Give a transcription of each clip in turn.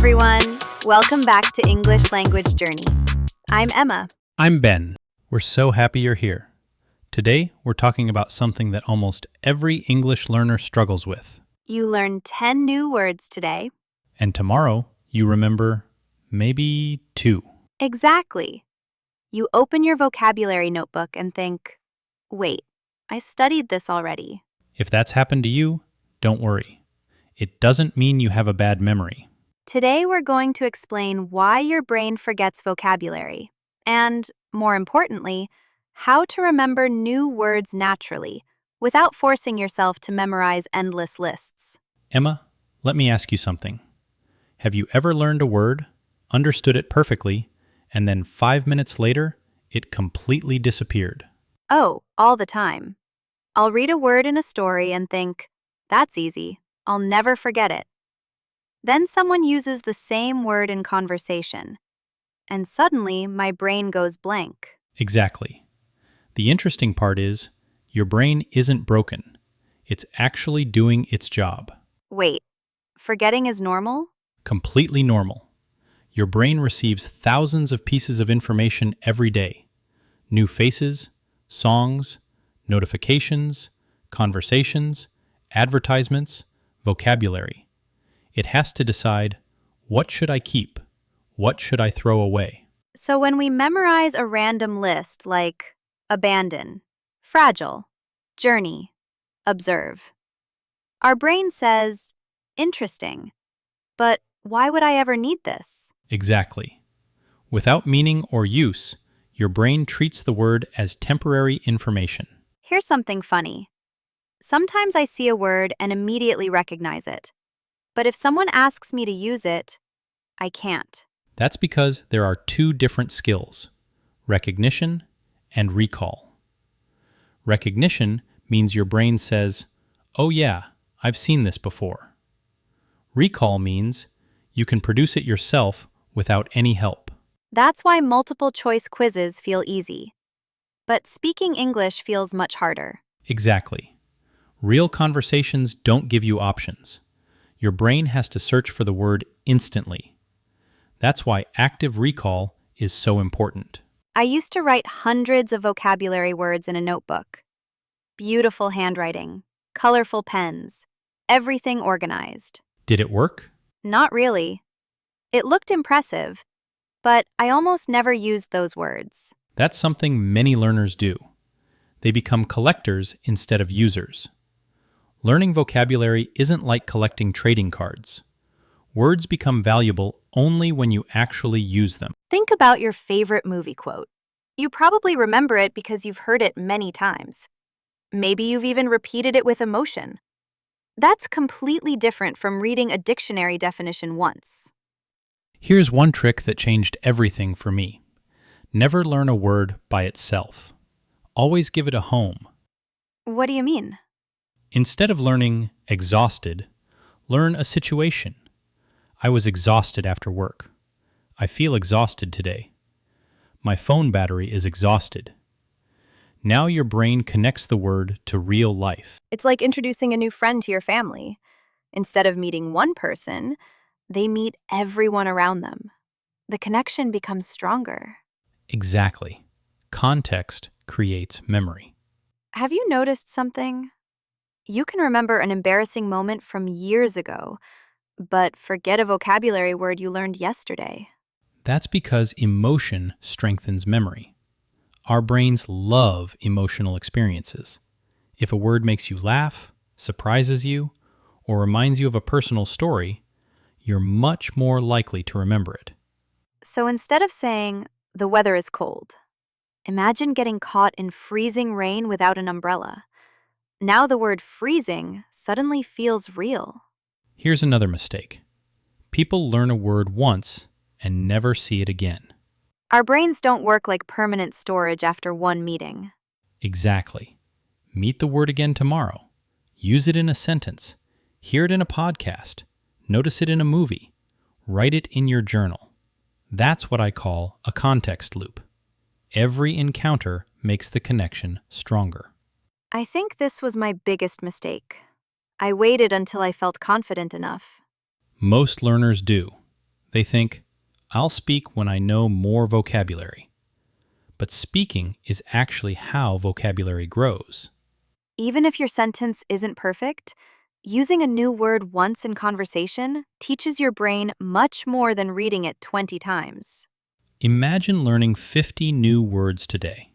everyone. Welcome back to English Language Journey. I'm Emma. I'm Ben. We're so happy you're here. Today, we're talking about something that almost every English learner struggles with. You learned 10 new words today. And tomorrow, you remember maybe 2. Exactly. You open your vocabulary notebook and think, wait, I studied this already. If that's happened to you, don't worry. It doesn't mean you have a bad memory. Today we're going to explain why your brain forgets vocabulary and, more importantly, how to remember new words naturally without forcing yourself to memorize endless lists. Emma, let me ask you something. Have you ever learned a word, understood it perfectly, and then 5 minutes later, it completely disappeared? Oh, all the time. I'll read a word in a story and think, that's easy, I'll never forget it. Then someone uses the same word in conversation, and suddenly my brain goes blank. Exactly. The interesting part is, your brain isn't broken. It's actually doing its job. Wait, forgetting is normal? Completely normal. Your brain receives thousands of pieces of information every day. New faces, songs, notifications, conversations, advertisements, vocabulary. It has to decide, what should I keep? What should I throw away? So when we memorize a random list like abandon, fragile, journey, observe, our brain says, interesting, but why would I ever need this? Exactly. Without meaning or use, your brain treats the word as temporary information. Here's something funny. Sometimes I see a word and immediately recognize it. But if someone asks me to use it, I can't. That's because there are 2 different skills, recognition and recall. Recognition means your brain says, oh yeah, I've seen this before. Recall means you can produce it yourself without any help. That's why multiple choice quizzes feel easy. But speaking English feels much harder. Exactly. Real conversations don't give you options. Your brain has to search for the word instantly. That's why active recall is so important. I used to write hundreds of vocabulary words in a notebook. Beautiful handwriting, colorful pens, everything organized. Did it work? Not really. It looked impressive, but I almost never used those words. That's something many learners do. They become collectors instead of users. Learning vocabulary isn't like collecting trading cards. Words become valuable only when you actually use them. Think about your favorite movie quote. You probably remember it because you've heard it many times. Maybe you've even repeated it with emotion. That's completely different from reading a dictionary definition once. Here's one trick that changed everything for me. Never learn a word by itself. Always give it a home. What do you mean? Instead of learning exhausted, learn a situation. I was exhausted after work. I feel exhausted today. My phone battery is exhausted. Now your brain connects the word to real life. It's like introducing a new friend to your family. Instead of meeting one person, they meet everyone around them. The connection becomes stronger. Exactly. Context creates memory. Have you noticed something? You can remember an embarrassing moment from years ago, but forget a vocabulary word you learned yesterday. That's because emotion strengthens memory. Our brains love emotional experiences. If a word makes you laugh, surprises you, or reminds you of a personal story, you're much more likely to remember it. So instead of saying, the weather is cold, imagine getting caught in freezing rain without an umbrella. Now the word freezing suddenly feels real. Here's another mistake. People learn a word once and never see it again. Our brains don't work like permanent storage after one meeting. Exactly. Meet the word again tomorrow. Use it in a sentence. Hear it in a podcast. Notice it in a movie. Write it in your journal. That's what I call a context loop. Every encounter makes the connection stronger. I think this was my biggest mistake. I waited until I felt confident enough. Most learners do. They think, I'll speak when I know more vocabulary. But speaking is actually how vocabulary grows. Even if your sentence isn't perfect, using a new word once in conversation teaches your brain much more than reading it 20 times. Imagine learning 50 new words today.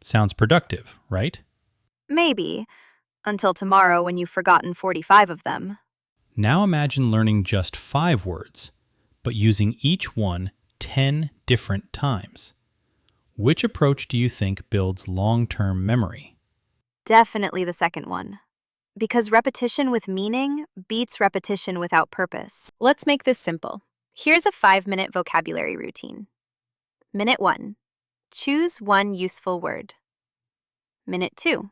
Sounds productive, right? Maybe, until tomorrow when you've forgotten 45 of them. Now imagine learning just 5 words, but using each one 10 different times. Which approach do you think builds long-term memory? Definitely the second one. Because repetition with meaning beats repetition without purpose. Let's make this simple. Here's a 5-minute vocabulary routine. Minute 1. Choose one useful word. Minute 2.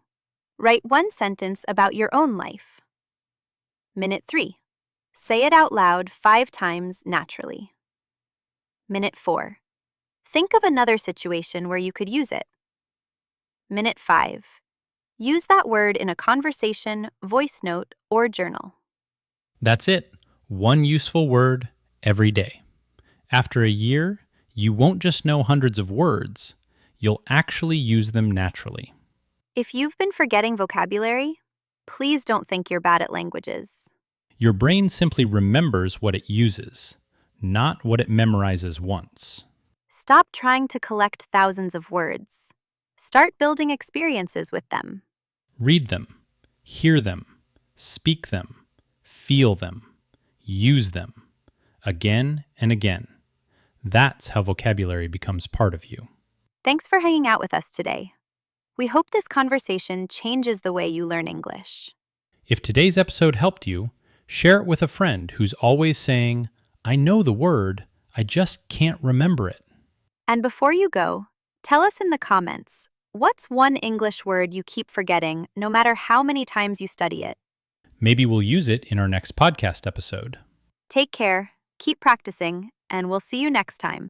Write one sentence about your own life. Minute 3. Say it out loud 5 times naturally. Minute 4. Think of another situation where you could use it. Minute 5. Use that word in a conversation, voice note, or journal. That's it. One useful word every day. After a year, you won't just know hundreds of words, you'll actually use them naturally. If you've been forgetting vocabulary, please don't think you're bad at languages. Your brain simply remembers what it uses, not what it memorizes once. Stop trying to collect thousands of words. Start building experiences with them. Read them, hear them, speak them, feel them, use them, again and again. That's how vocabulary becomes part of you. Thanks for hanging out with us today. We hope this conversation changes the way you learn English. If today's episode helped you, share it with a friend who's always saying, I know the word, I just can't remember it. And before you go, tell us in the comments, what's one English word you keep forgetting no matter how many times you study it? Maybe we'll use it in our next podcast episode. Take care, keep practicing, and we'll see you next time.